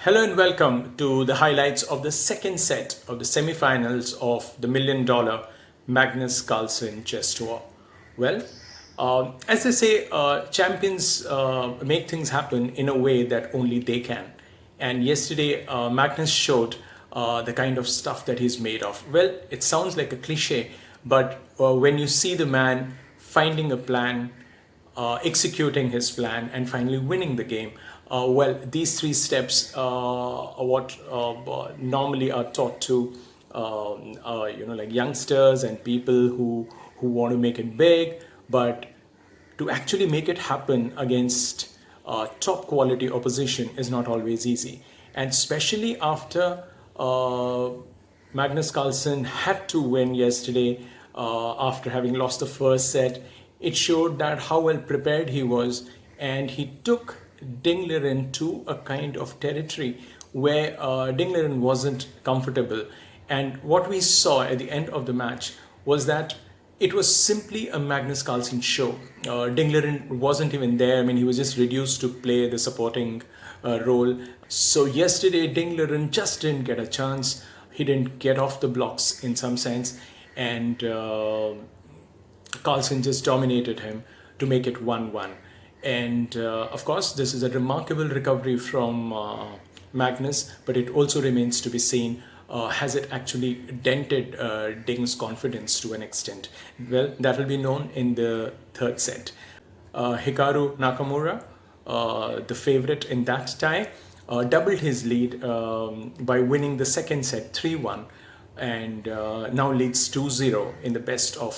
Hello and welcome to the highlights of the second set of the semi-finals of the $1,000,000 Magnus Carlsen chess tour. Well, as they say, champions make things happen in a way that only they can. And yesterday, Magnus showed the kind of stuff that he's made of. Well, it sounds like a cliche, but when you see the man finding a plan, executing his plan, and finally winning the game. Well, these three steps are what normally are taught to like youngsters and people who want to make it big, but to actually make it happen against top quality opposition is not always easy, and especially after Magnus Carlsen had to win yesterday after having lost the first set. It showed that how well prepared he was, and he took Ding Liren to a kind of territory where Ding Liren wasn't comfortable. And what we saw at the end of the match was that it was simply a Magnus Carlsen show. Ding Liren wasn't even there. I mean, he was just reduced to play the supporting role. So yesterday, Ding Liren just didn't get a chance. He didn't get off the blocks in some sense, and Carlsen just dominated him to make it 1-1. And of course, this is a remarkable recovery from Magnus, but it also remains to be seen, has it actually dented Ding's confidence to an extent? Well, that will be known in the third set. Hikaru Nakamura, the favorite in that tie, doubled his lead by winning the second set 3-1, and now leads 2-0 in the best of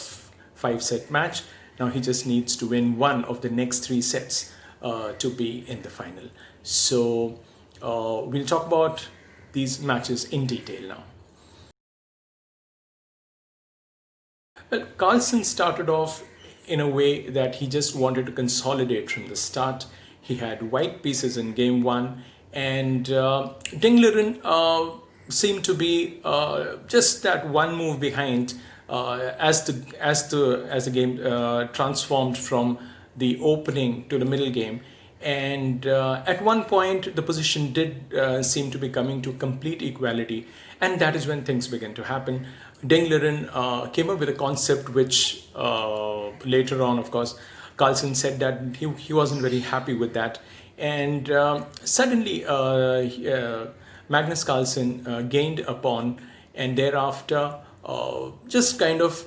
5-set match. Now he just needs to win one of the next 3 sets to be in the final. So we'll talk about these matches in detail now. Well, Carlsen started off in a way that he just wanted to consolidate from the start. He had white pieces in game 1, and Ding Liren seemed to be just that one move behind as the game transformed from the opening to the middle game. And at one point the position did seem to be coming to complete equality, and that is when things began to happen. Ding Liren came up with a concept which later on, of course, Carlsen said that he wasn't very happy with that, and suddenly Magnus Carlsen gained a pawn, and thereafter just kind of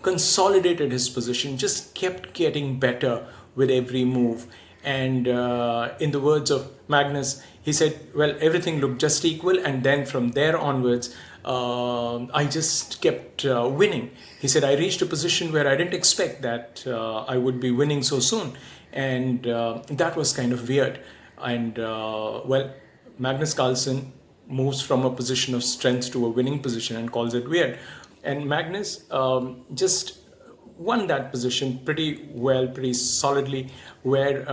consolidated his position, just kept getting better with every move. And in the words of Magnus, he said, well, everything looked just equal, and then from there onwards I just kept winning. He said, I reached a position where I didn't expect that I would be winning so soon, and that was kind of weird. And well, Magnus Carlsen moves from a position of strength to a winning position and calls it weird. And Magnus just won that position pretty well, pretty solidly, where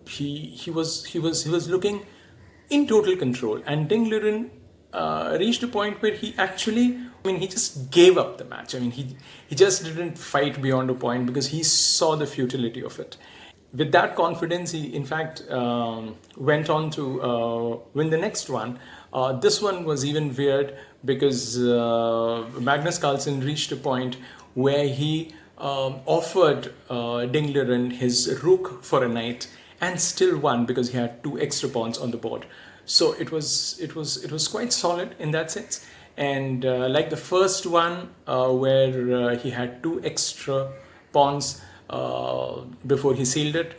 he was looking in total control. And Ding Liren reached a point where he actually, he just gave up the match. He just didn't fight beyond a point because he saw the futility of it. With that confidence, he in fact went on to win the next one. This one was even weird because Magnus Carlsen reached a point where he offered Ding Liren his rook for a knight and still won because he had 2 extra pawns on the board. So it was quite solid in that sense. And like the first one where he had 2 extra pawns before he sealed it,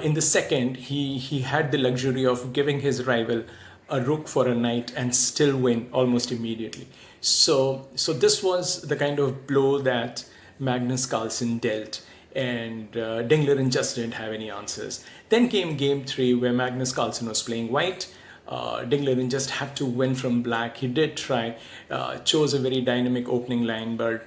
in the second he had the luxury of giving his rival a rook for a knight and still win almost immediately. So this was the kind of blow that Magnus Carlsen dealt, and Ding Liren just didn't have any answers. Then came game 3 where Magnus Carlsen was playing white. Ding Liren just had to win from black. He did try, chose a very dynamic opening line, but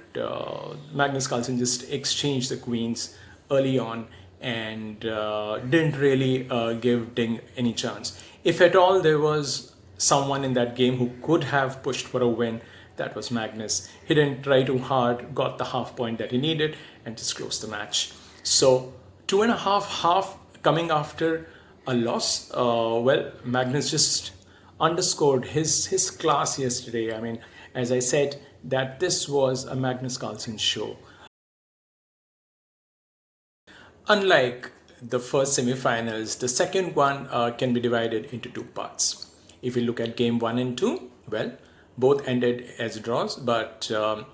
Magnus Carlsen just exchanged the queens early on and didn't really give Ding any chance. If at all there was someone in that game who could have pushed for a win, that was Magnus. He didn't try too hard, got the half point that he needed, and just closed the match. So 2.5 half coming after a loss. Well, Magnus just underscored his class yesterday. I mean, as I said, that this was a Magnus Carlsen show. Unlike the first semi-finals, the second one can be divided into two parts. If you look at game 1 and 2, well, both ended as draws, but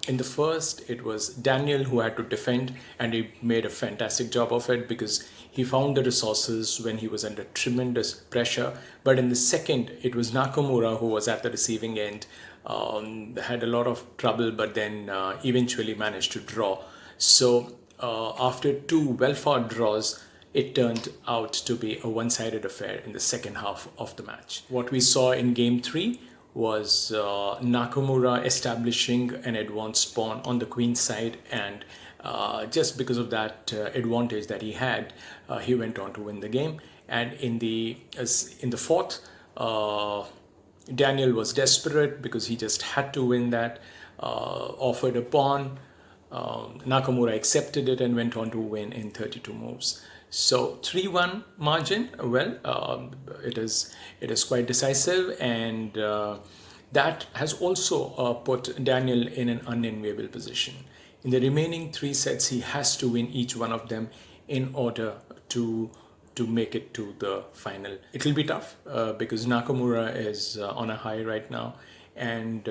in the first, it was Daniel who had to defend, and he made a fantastic job of it because he found the resources when he was under tremendous pressure. But in the second, it was Nakamura who was at the receiving end, had a lot of trouble, but then eventually managed to draw. So after two well-fought draws, it turned out to be a one-sided affair in the second half of the match. What we saw in game 3 was Nakamura establishing an advanced pawn on the queen side, and just because of that advantage that he had, he went on to win the game. And in the fourth, Daniel was desperate because he just had to win that, offered a pawn. Nakamura accepted it and went on to win in 32 moves. So 3-1 margin, well, it is quite decisive, and that has also put Daniel in an unenviable position. In the remaining 3 sets, he has to win each one of them in order to make it to the final. It will be tough because Nakamura is on a high right now, and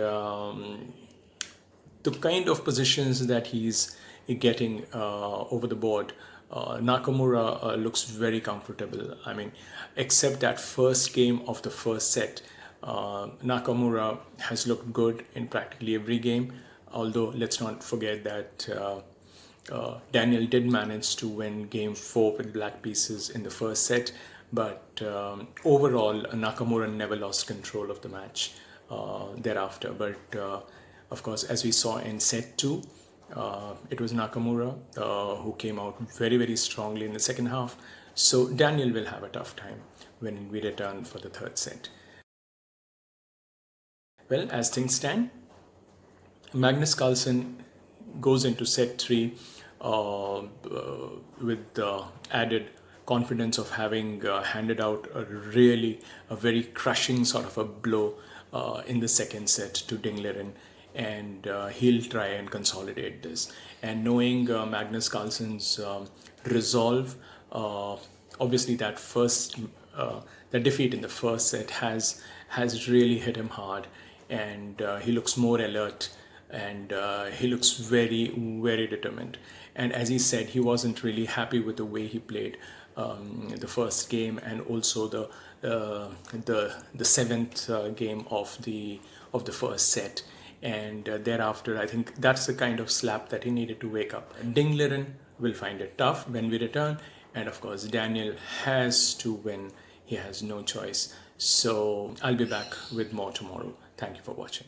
the kind of positions that he's getting over the board, Nakamura looks very comfortable. I mean, except that first game of the first set, Nakamura has looked good in practically every game. Although let's not forget that Daniel did manage to win game 4 with black pieces in the first set, but overall Nakamura never lost control of the match thereafter. But of course, as we saw in set 2, it was Nakamura who came out very, very strongly in the second half. So Daniel will have a tough time when we return for the third set. Well, as things stand, Magnus Carlsen goes into set 3 with the added confidence of having handed out a very crushing sort of a blow in the second set to Ding Liren, and he'll try and consolidate this. And knowing Magnus Carlsen's resolve, obviously that defeat in the first set has really hit him hard, and he looks more alert, and he looks very, very determined. And as he said, he wasn't really happy with the way he played the first game, and also the seventh game of the first set. And thereafter, I think that's the kind of slap that he needed to wake up. Ding Liren will find it tough when we return, and of course Daniel has to win. He has no choice. So I'll be back with more tomorrow. Thank you for watching.